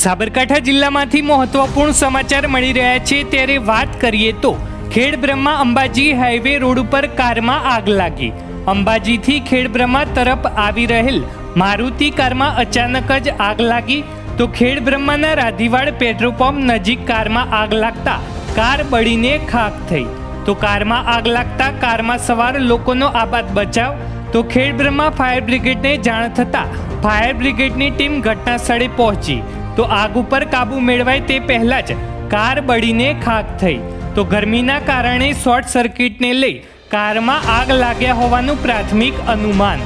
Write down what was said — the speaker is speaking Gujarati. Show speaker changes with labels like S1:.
S1: સાબરકાંઠા જિલ્લામાંથી મહત્વપૂર્ણ સમાચાર મળી રહ્યા છે ત્યારે વાત કરીએ તો ખેડબ્રહ્મા અંબાજી હાઈવે રોડ ઉપર કારમાં આગ લાગી। અંબાજીથી ખેડબ્રહ્મા તરફ આવી રહેલ મારુતિ કારમાં અચાનક જ આગ લાગી તો ખેડબ્રહ્માના રાધીવાડ પેટ્રોલ પંપ નજીક કારમાં આગ લાગતા કાર બળીને ખાખ થઈ। તો કારમાં આગ લાગતા કારમાં સવાર લોકોનો આબાદ બચાવ। તો ખેડબ્રહ્મા ફાયર બ્રિગેડને જાણ થતાં ફાયર બ્રિગેડની ટીમ ઘટના સ્થળે પહોંચી તો આગ ઉપર કાબુ મેળવાય તે પહેલા જ કાર બળીને ખાખ થઈ। તો ગરમીના કારણે શોર્ટ સર્કિટને લઈ કારમાં આગ લાગ્યા હોવાનું પ્રાથમિક અનુમાન।